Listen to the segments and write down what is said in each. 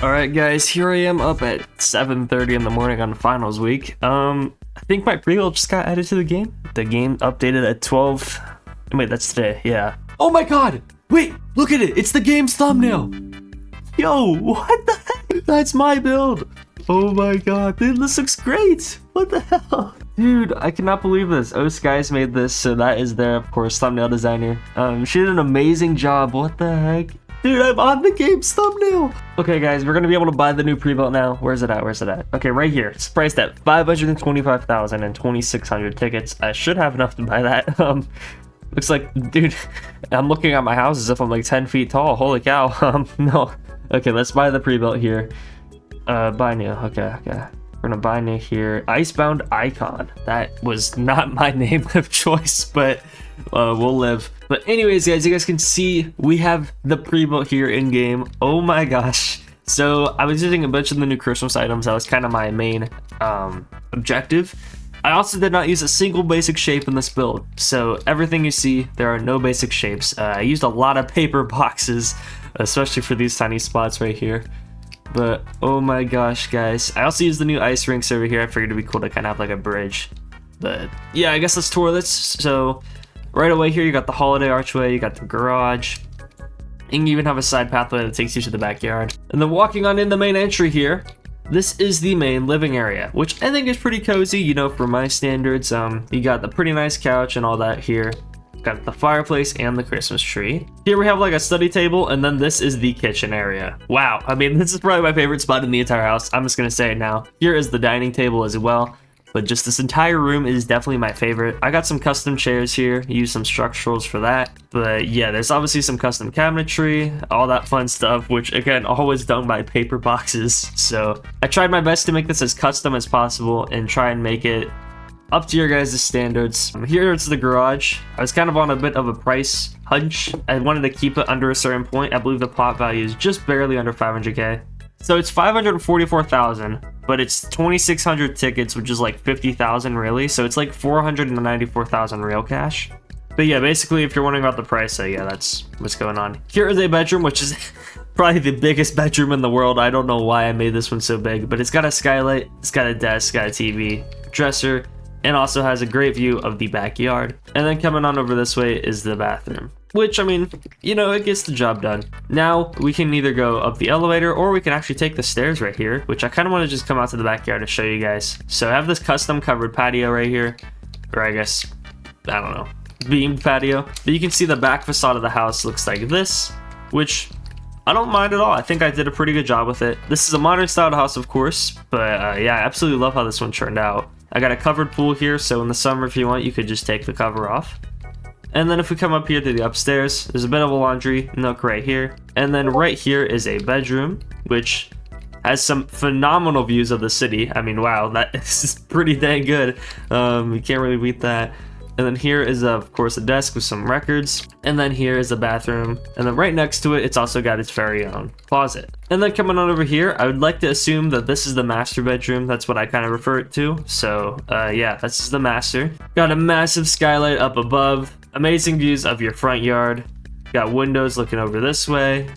Alright guys, here I am up at 7:30 in the morning on finals week. I think my prebuilt just got added to the game. The game updated at 12. Wait, that's today, yeah. Oh my god! Wait, look at it! It's the game's thumbnail! Yo, what the heck? That's my build! Oh my god, dude, this looks great! What the hell? Dude, I cannot believe this. Guys made this, so that is their, of course, thumbnail designer. She did an amazing job. What the heck? Dude, I'm on the game's thumbnail. Okay, guys, we're gonna be able to buy the new prebuilt now. Where's it at? Where's it at? Okay, right here. It's priced at 525,000 and 2,600 tickets. I should have enough to buy that. Looks like, dude, I'm looking at my house as if I'm like 10 feet tall. Holy cow. No. Okay, let's buy the prebuilt here. Buy new. Okay. We're gonna buy new here. Icebound Icon. That was not my name of choice, but we'll live. But anyways, guys, you guys can see we have the prebuilt here in game. Oh my gosh. So I was using a bunch of the new Christmas items. That was kind of my main objective. I also did not use a single basic shape in this build. So everything you see, there are no basic shapes. I used a lot of paper boxes, especially for these tiny spots right here. But oh my gosh, guys. I also used the new ice rinks over here. I figured it'd be cool to kind of have like a bridge. But yeah, I guess let's tour this. So right away here, you got the holiday archway, you got the garage. You can even have a side pathway that takes you to the backyard. And then walking on in the main entry here, this is the main living area, which I think is pretty cozy, you know, for my standards. You got the pretty nice couch and all that here. Got the fireplace and the Christmas tree. Here we have like a study table, and then this is the kitchen area. Wow, I mean, this is probably my favorite spot in the entire house. I'm just gonna say it now. Here is the dining table as well. But just this entire room is definitely my favorite. I got some custom chairs here, use some structurals for that. But yeah, there's obviously some custom cabinetry, all that fun stuff, which again, always done by paper boxes. So I tried my best to make this as custom as possible and try and make it up to your guys' standards. Here it's the garage. I was kind of on a bit of a price hunch. I wanted to keep it under a certain point. I believe the plot value is just barely under 500k. So it's 544,000, but it's 2,600 tickets, which is like 50,000 really. So it's like 494,000 real cash. But yeah, basically, if you're wondering about the price, so yeah, that's what's going on. Here is a bedroom, which is probably the biggest bedroom in the world. I don't know why I made this one so big, but it's got a skylight, it's got a desk, got a TV, dresser, and also has a great view of the backyard. And then coming on over this way is the bathroom, which, I mean, you know, it gets the job done. Now we can either go up the elevator or we can actually take the stairs right here, which I kind of want to just come out to the backyard to show you guys. So I have this custom covered patio right here, or I guess, I don't know, beamed patio. But you can see the back facade of the house looks like this, which I don't mind at all. I think I did a pretty good job with it. This is a modern style house, of course, but yeah, I absolutely love how this one turned out. I got a covered pool here, so in the summer, if you want, you could just take the cover off. And then if we come up here to the upstairs, there's a bit of a laundry nook right here. And then right here is a bedroom, which has some phenomenal views of the city. I mean, wow, that is pretty dang good. You can't really beat that. And then here is, of course, a desk with some records. And then here is a bathroom. And then right next to it, it's also got its very own closet. And then coming on over here, I would like to assume that this is the master bedroom. That's what I kind of refer it to. So yeah, this is the master. Got a massive skylight up above. Amazing views of your front yard. Got windows looking over this way.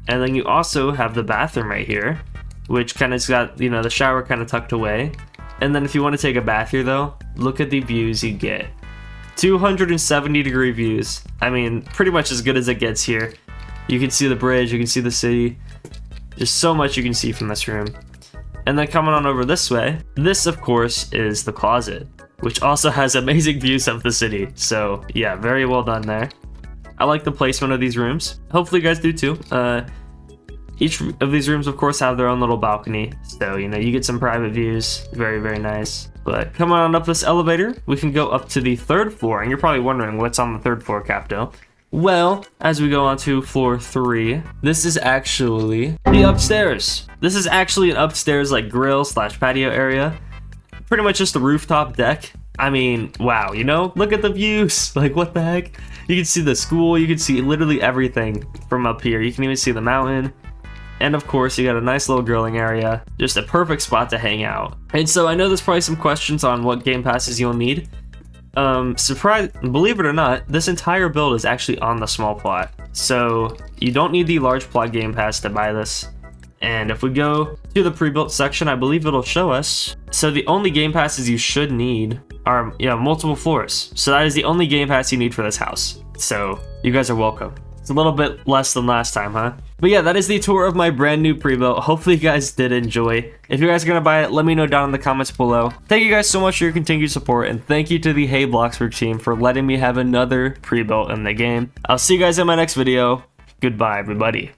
And then you also have the bathroom right here, which kind of got, you know, the shower kind of tucked away. And then if you want to take a bath here though, look at the views you get. 270-degree views. I mean, pretty much as good as it gets here. You can see the bridge, you can see the city. There's so much you can see from this room. And then coming on over this way, this of course is the closet, which also has amazing views of the city. So yeah, very well done there. I like the placement of these rooms. Hopefully you guys do too. Each of these rooms, of course, have their own little balcony. So, you know, you get some private views. Very, very nice. But coming on up this elevator, we can go up to the 3rd floor. And you're probably wondering what's on the 3rd floor, Capto. Well, as we go on to floor 3, this is actually the upstairs. This is actually an upstairs like grill slash patio area. Pretty much just a rooftop deck. I mean, wow, you know, look at the views. Like, what the heck? You can see the school. You can see literally everything from up here. You can even see the mountain. And of course, you got a nice little grilling area. Just a perfect spot to hang out. And so I know there's probably some questions on what game passes you'll need. Believe it or not, this entire build is actually on the small plot. So you don't need the large plot game pass to buy this. And if we go to the pre-built section, I believe it'll show us. So the only game passes you should need are, multiple floors. So that is the only game pass you need for this house. So you guys are welcome. It's a little bit less than last time, huh? But yeah, that is the tour of my brand new pre-built. Hopefully you guys did enjoy. If you guys are gonna buy it, let me know down in the comments below. Thank you guys so much for your continued support, and thank you to the Hey Bloxburg team for letting me have another pre-built in the game. I'll see you guys in my next video. Goodbye, everybody.